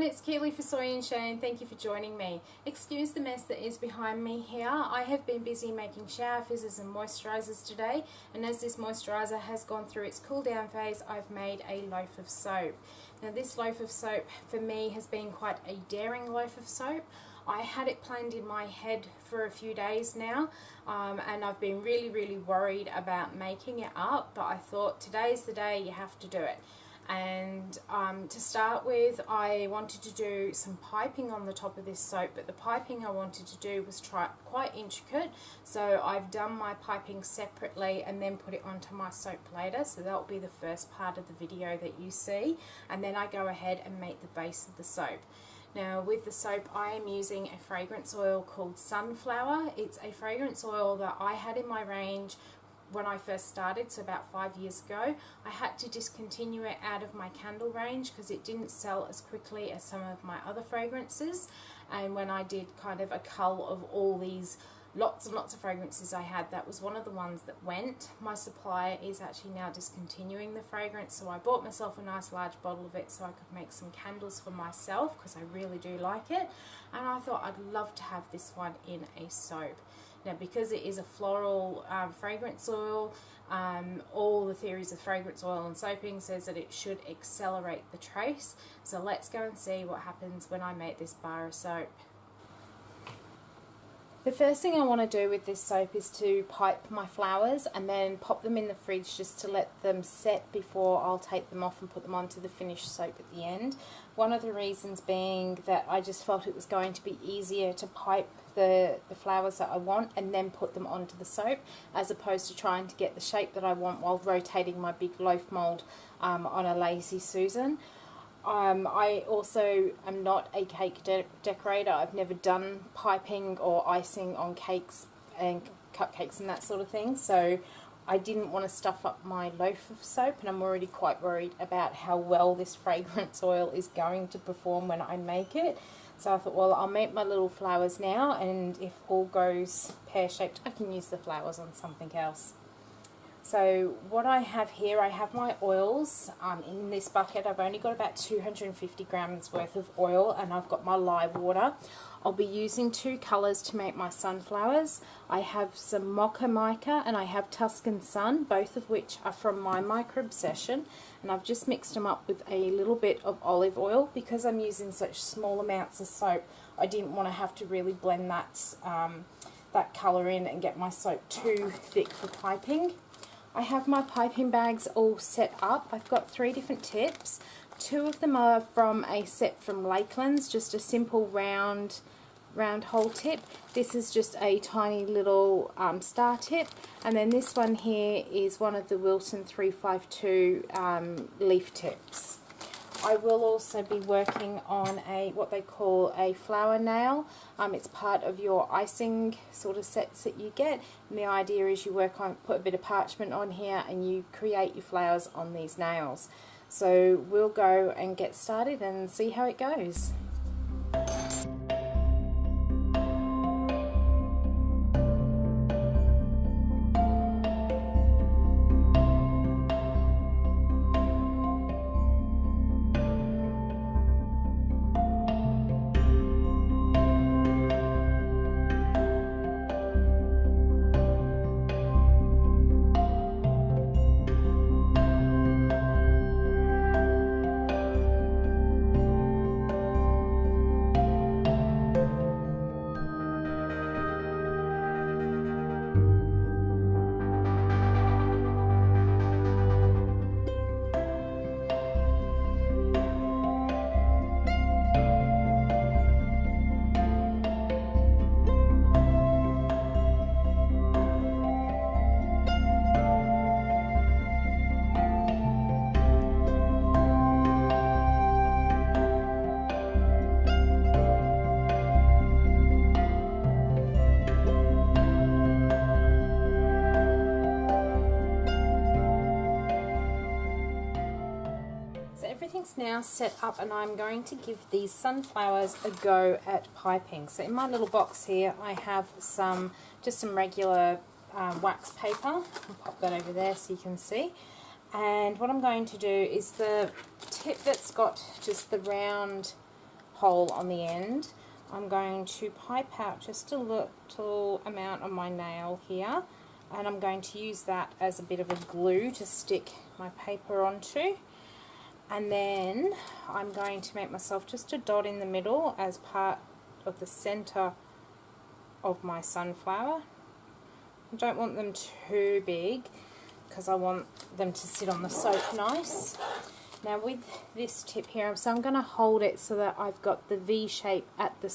everyone, it's Keely for Soy and Shane. Thank you for joining me. Excuse the mess that is behind me here. I have been busy making shower fizzes and moisturisers today, and as this moisturiser has gone through its cool down phase, I've made a loaf of soap. Now this loaf of soap for me has been quite a daring loaf of soap. I had it planned in my head for a few days now, and I've been really worried about making it up, but I thought today's the day, you have to do it. And to start with, I wanted to do some piping on the top of this soap, but the piping I wanted to do was quite intricate, so I've done my piping separately and then put it onto my soap later, so that'll be the first part of the video that you see, and then I go ahead and make the base of the soap. Now with the soap, I am using a fragrance oil called Sunflower. It's a fragrance oil that I had in my range when I first started, so about 5 years ago. I had to discontinue it out of my candle range because it didn't sell as quickly as some of my other fragrances, and when I did kind of a cull of all these lots and lots of fragrances I had, that was one of the ones that went. My supplier is actually now discontinuing the fragrance, so I bought myself a nice large bottle of it so I could make some candles for myself because I really do like it, and I thought I'd love to have this one in a soap. Now because it is a floral fragrance oil, all the theories of fragrance oil and soaping says that it should accelerate the trace. So let's go and see what happens when I make this bar of soap. The first thing I want to do with this soap is to pipe my flowers and then pop them in the fridge just to let them set before I'll take them off and put them onto the finished soap at the end. One of the reasons being that I just felt it was going to be easier to pipe the flowers that I want and then put them onto the soap, as opposed to trying to get the shape that I want while rotating my big loaf mould on a Lazy Susan. I also am not a cake decorator. I've never done piping or icing on cakes and cupcakes and that sort of thing, so I didn't want to stuff up my loaf of soap, and I'm already quite worried about how well this fragrance oil is going to perform when I make it. So I thought, well, I'll make my little flowers now, and if all goes pear-shaped, I can use the flowers on something else. So what I have here, I have my oils in this bucket. I've only got about 250 grams worth of oil, and I've got my lye water. I'll be using two colours to make my sunflowers. I have some Mocha Mica and I have Tuscan Sun, both of which are from my Micro Obsession, and I've just mixed them up with a little bit of olive oil. Because I'm using such small amounts of soap, I didn't want to have to really blend that colour in and get my soap too thick for piping. I have my piping bags all set up. I've got 3 different tips. 2 of them are from a set from Lakeland's, just a simple round hole tip. This is just a tiny little star tip, and then this one here is one of the Wilton 352 leaf tips. I will also be working on what they call a flower nail. It's part of your icing sort of sets that you get, and the idea is you put a bit of parchment on here and you create your flowers on these nails. So we'll go and get started and see how it goes. Everything's now set up, and I'm going to give these sunflowers a go at piping. So in my little box here I have just some regular wax paper. I'll pop that over there so you can see. And what I'm going to do is the tip that's got just the round hole on the end, I'm going to pipe out just a little amount on my nail here, and I'm going to use that as a bit of a glue to stick my paper onto. And then I'm going to make myself just a dot in the middle as part of the center of my sunflower. I don't want them too big because I want them to sit on the soap nice. Now with this tip here, so I'm going to hold it so that I've got the V shape at the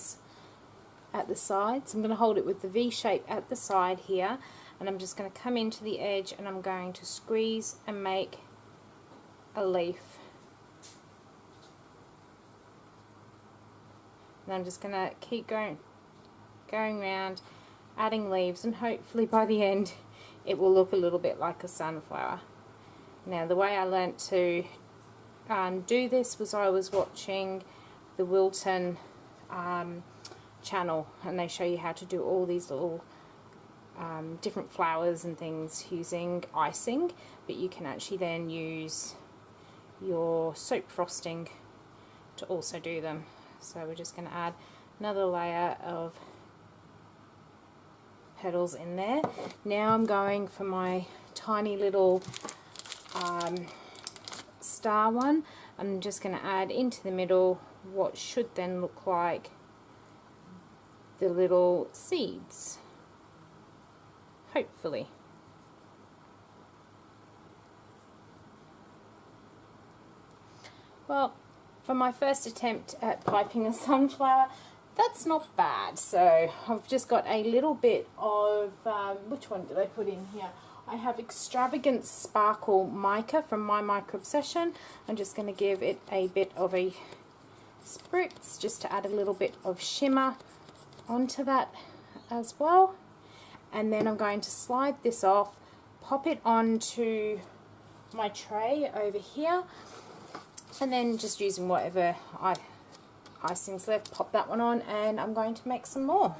sides. I'm going to hold it with the V shape at the side here, and I'm just going to come into the edge and I'm going to squeeze and make a leaf. And I'm just going to keep going around, adding leaves, and hopefully by the end it will look a little bit like a sunflower. Now the way I learnt to do this was I was watching the Wilton channel, and they show you how to do all these little different flowers and things using icing, but you can actually then use your soap frosting to also do them. So we're just going to add another layer of petals in there. Now I'm going for my tiny little star one. I'm just going to add into the middle what should then look like the little seeds, hopefully. Well, for my first attempt at piping a sunflower, that's not bad. So I've just got a little bit of, which one did I put in here? I have Extravagant Sparkle Mica from My Mica Obsession. I'm just going to give it a bit of a spritz just to add a little bit of shimmer onto that as well. And then I'm going to slide this off, pop it onto my tray over here, and then just using whatever icing's left, pop that one on, and I'm going to make some more.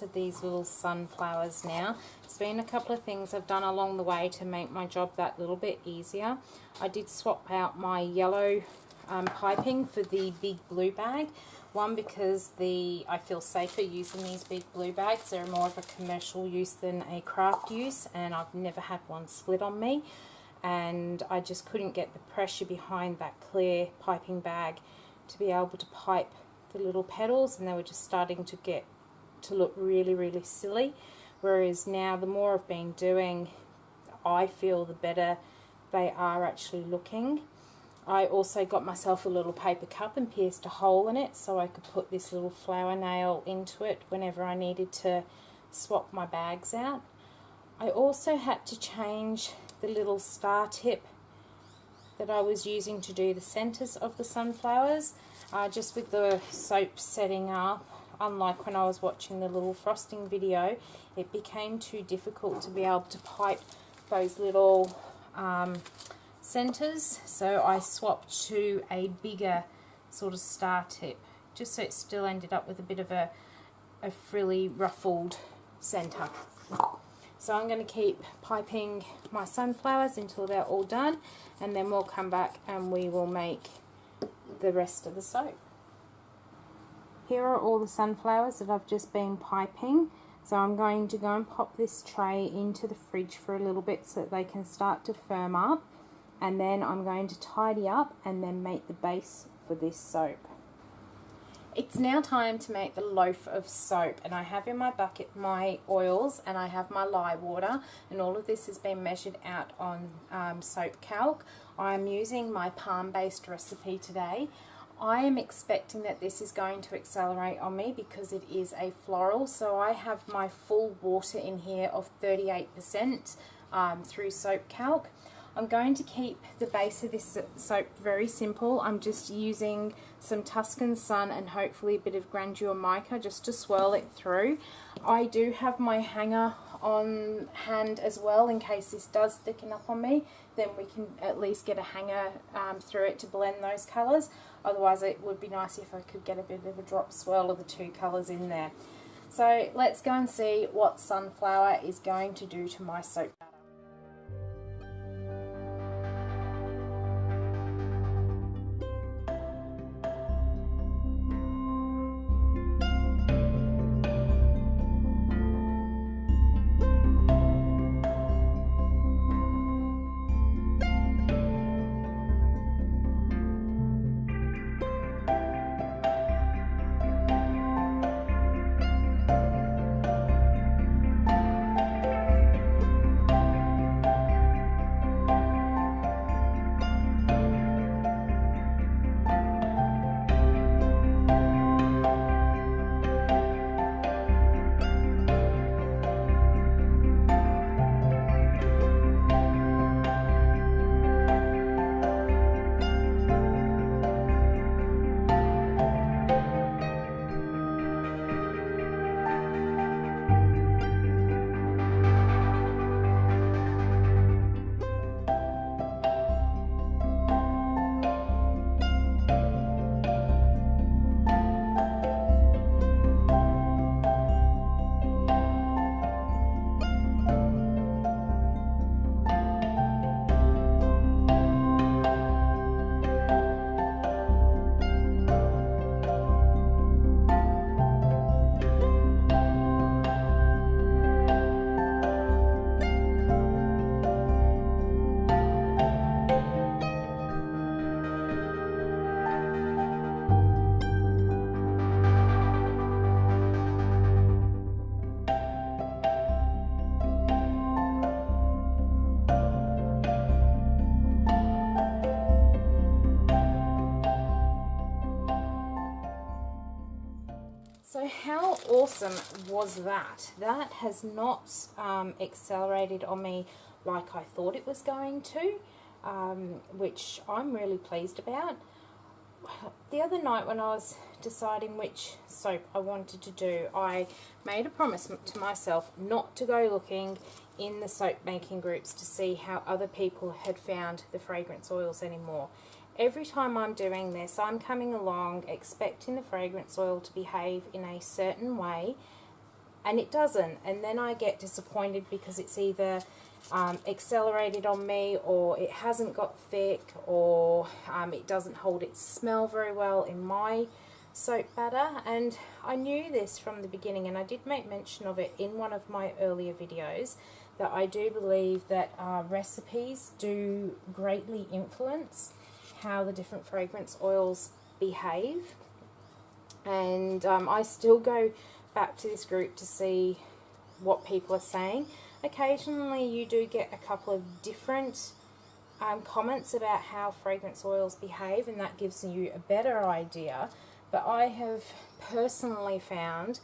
Of these little sunflowers now. There's been a couple of things I've done along the way to make my job that little bit easier. I did swap out my yellow piping for the big blue bag. One, because I feel safer using these big blue bags. They're more of a commercial use than a craft use, and I've never had one split on me, and I just couldn't get the pressure behind that clear piping bag to be able to pipe the little petals, and they were just starting to get to look really, really silly. Whereas now, the more I've been doing, I feel the better they are actually looking. I also got myself a little paper cup and pierced a hole in it so I could put this little flower nail into it whenever I needed to swap my bags out. I also had to change the little star tip that I was using to do the centers of the sunflowers, just with the soap setting up. Unlike when I was watching the little frosting video, it became too difficult to be able to pipe those little centers, so I swapped to a bigger sort of star tip, just so it still ended up with a bit of a frilly, ruffled center. So I'm going to keep piping my sunflowers until they're all done, and then we'll come back and we will make the rest of the soap. Here are all the sunflowers that I've just been piping. So I'm going to go and pop this tray into the fridge for a little bit so that they can start to firm up, and then I'm going to tidy up and then make the base for this soap. It's now time to make the loaf of soap, and I have in my bucket my oils and I have my lye water, and all of this has been measured out on soap calc. I'm using my palm based recipe today. I am expecting that this is going to accelerate on me because it is a floral, so I have my full water in here of 38% through soap calc. I'm going to keep the base of this soap very simple. I'm just using some Tuscan Sun and hopefully a bit of Grandeur Mica just to swirl it through. I do have my hanger on hand as well in case this does thicken up on me. Then we can at least get a hanger through it to blend those colours. Otherwise it would be nice if I could get a bit of a drop swirl of the two colours in there. So let's go and see what sunflower is going to do to my soap batter. So how awesome was that? That has not accelerated on me like I thought it was going to, which I'm really pleased about. The other night when I was deciding which soap I wanted to do, I made a promise to myself not to go looking in the soap making groups to see how other people had found the fragrance oils anymore. Every time I'm doing this, I'm coming along expecting the fragrance oil to behave in a certain way, and it doesn't, and then I get disappointed because it's either accelerated on me, or it hasn't got thick, or it doesn't hold its smell very well in my soap batter. And I knew this from the beginning, and I did make mention of it in one of my earlier videos, that I do believe that recipes do greatly influence how the different fragrance oils behave. And I still go back to this group to see what people are saying. Occasionally you do get a couple of different comments about how fragrance oils behave, and that gives you a better idea. But I have personally found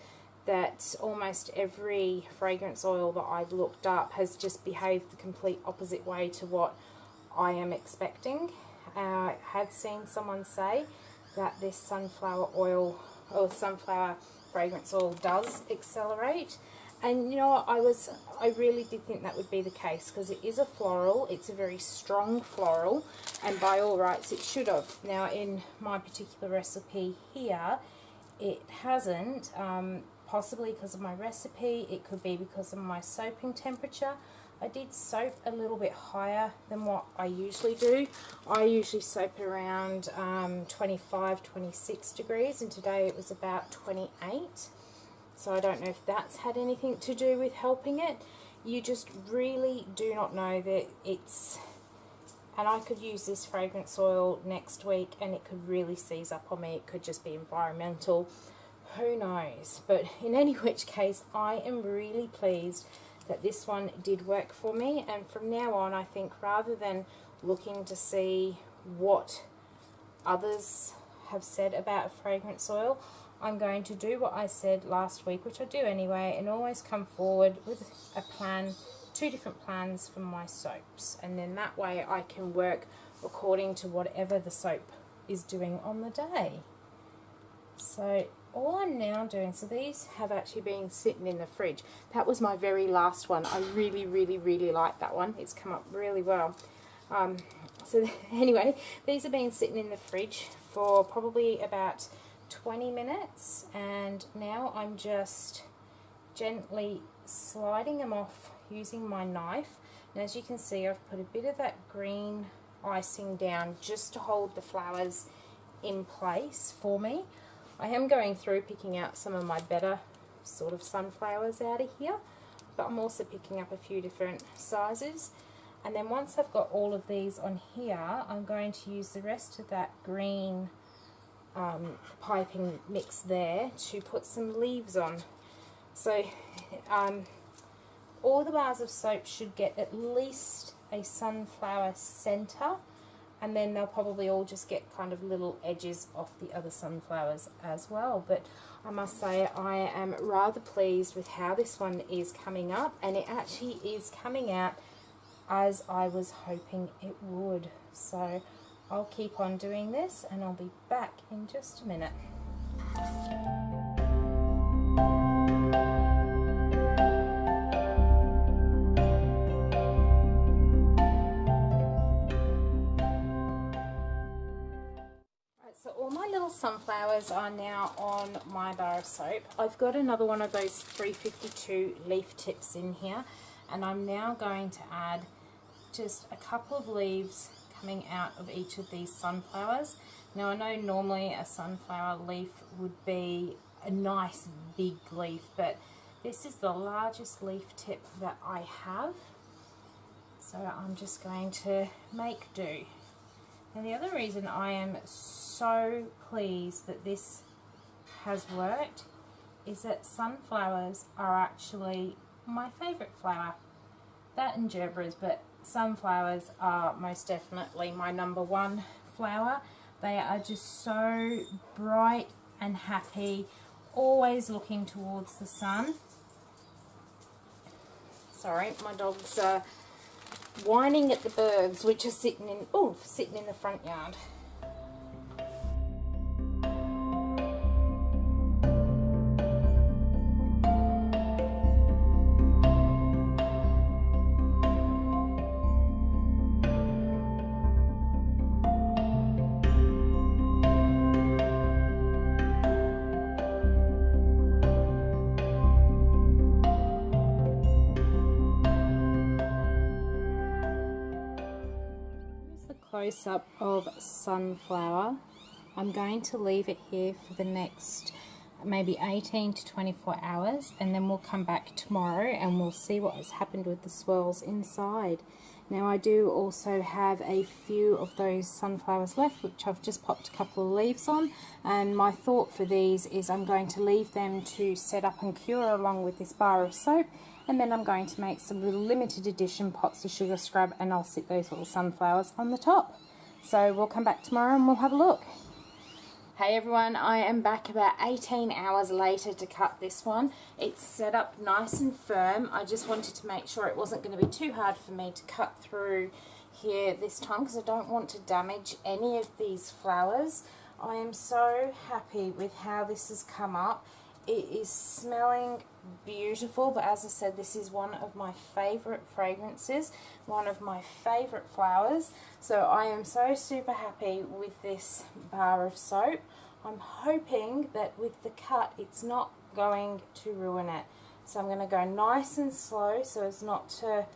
that almost every fragrance oil that I've looked up has just behaved the complete opposite way to what I am expecting. I had seen someone say that this sunflower oil or sunflower fragrance oil does accelerate, and you know what, I really did think that would be the case, because it is a floral, it's a very strong floral, and by all rights it should have. Now in my particular recipe here, it hasn't. possibly because of my recipe, it could be because of my soaping temperature. I did soap a little bit higher than what I usually do. I usually soap around 25, 26 degrees, and today it was about 28. So I don't know if that's had anything to do with helping it. You just really do not know that it's... And I could use this fragrance oil next week and it could really seize up on me. It could just be environmental. Who knows? But in any which case, I am really pleased that this one did work for me, and from now on I think rather than looking to see what others have said about a fragrance oil, I'm going to do what I said last week, which I do anyway, and always come forward with a plan, 2 different plans for my soaps, and then that way I can work according to whatever the soap is doing on the day. So all I'm now doing, so these have actually been sitting in the fridge. That was my very last one. I really, really, really like that one. It's come up really well. So anyway, these have been sitting in the fridge for probably about 20 minutes, and now I'm just gently sliding them off using my knife. And as you can see, I've put a bit of that green icing down just to hold the flowers in place for me. I am going through picking out some of my better sort of sunflowers out of here, but I'm also picking up a few different sizes. And then once I've got all of these on here, I'm going to use the rest of that green piping mix there to put some leaves on. So all the bars of soap should get at least a sunflower center, and then they'll probably all just get kind of little edges off the other sunflowers as well. But I must say I am rather pleased with how this one is coming up, and it actually is coming out as I was hoping it would. So I'll keep on doing this and I'll be back in just a minute. So all my little sunflowers are now on my bar of soap. I've got another one of those 352 leaf tips in here, and I'm now going to add just a couple of leaves coming out of each of these sunflowers. Now I know normally a sunflower leaf would be a nice big leaf, but this is the largest leaf tip that I have. So I'm just going to make do. And the other reason I am so pleased that this has worked is that sunflowers are actually my favourite flower. That and gerberas, but sunflowers are most definitely my #1 flower. They are just so bright and happy, always looking towards the sun. Sorry, my dog's whining at the birds which are sitting in the front yard. Close-up of sunflower. I'm going to leave it here for the next maybe 18 to 24 hours, and then we'll come back tomorrow and we'll see what has happened with the swirls inside. Now I do also have a few of those sunflowers left, which I've just popped a couple of leaves on, and my thought for these is I'm going to leave them to set up and cure along with this bar of soap, and then I'm going to make some little limited edition pots of sugar scrub, and I'll sit those little sunflowers on the top. So we'll come back tomorrow and we'll have a look. Hey everyone, I am back about 18 hours later to cut this one. It's set up nice and firm. I just wanted to make sure it wasn't going to be too hard for me to cut through here this time, because I don't want to damage any of these flowers. I am so happy with how this has come up. It is smelling beautiful, but as I said, this is one of my favourite fragrances, one of my favourite flowers. So I am so super happy with this bar of soap. I'm hoping that with the cut it's not going to ruin it. So I'm going to go nice and slow so as not to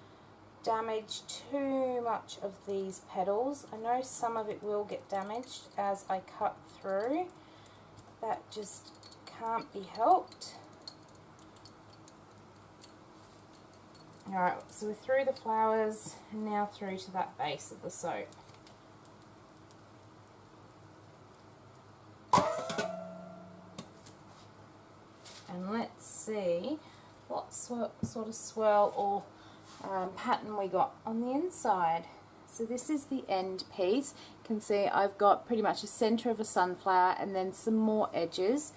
damage too much of these petals. I know some of it will get damaged as I cut through. That just can't be helped. Alright, so we're through the flowers and now through to that base of the soap. And let's see what sort of swirl or pattern we got on the inside. So this is the end piece. You can see I've got pretty much a center of a sunflower and then some more edges.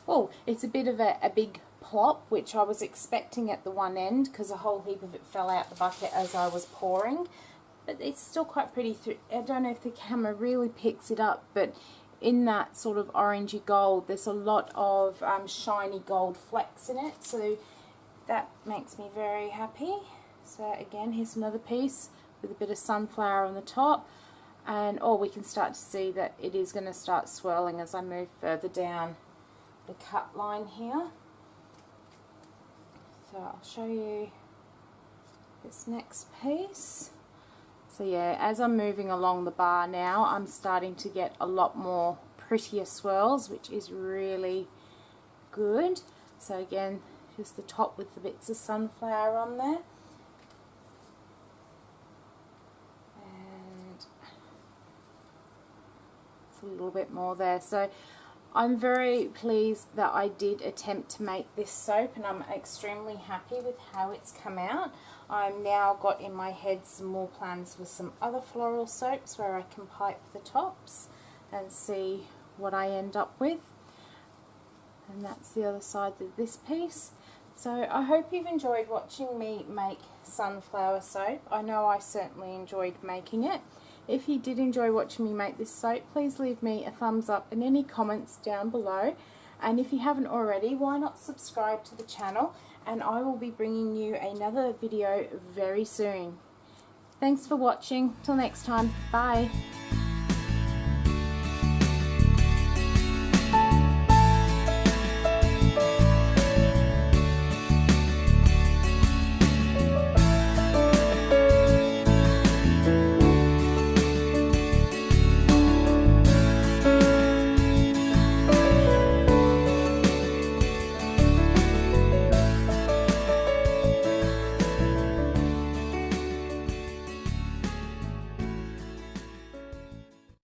Oh, it's a bit of a big plop, which I was expecting at the one end because a whole heap of it fell out the bucket as I was pouring. But it's still quite pretty. I don't know if the camera really picks it up, but in that sort of orangey gold, there's a lot of shiny gold flecks in it. So that makes me very happy. So again, here's another piece with a bit of sunflower on the top. And we can start to see that it is going to start swirling as I move further down the cut line here. So I'll show you this next piece. So yeah, as I'm moving along the bar now, I'm starting to get a lot more prettier swirls, which is really good. So again, just the top with the bits of sunflower on there. And it's a little bit more there. So I'm very pleased that I did attempt to make this soap, and I'm extremely happy with how it's come out. I've now got in my head some more plans for some other floral soaps where I can pipe the tops and see what I end up with. And that's the other side of this piece. So I hope you've enjoyed watching me make sunflower soap. I know I certainly enjoyed making it. If you did enjoy watching me make this soap, please leave me a thumbs up and any comments down below. And if you haven't already, why not subscribe to the channel, and I will be bringing you another video very soon. Thanks for watching. Till next time. Bye.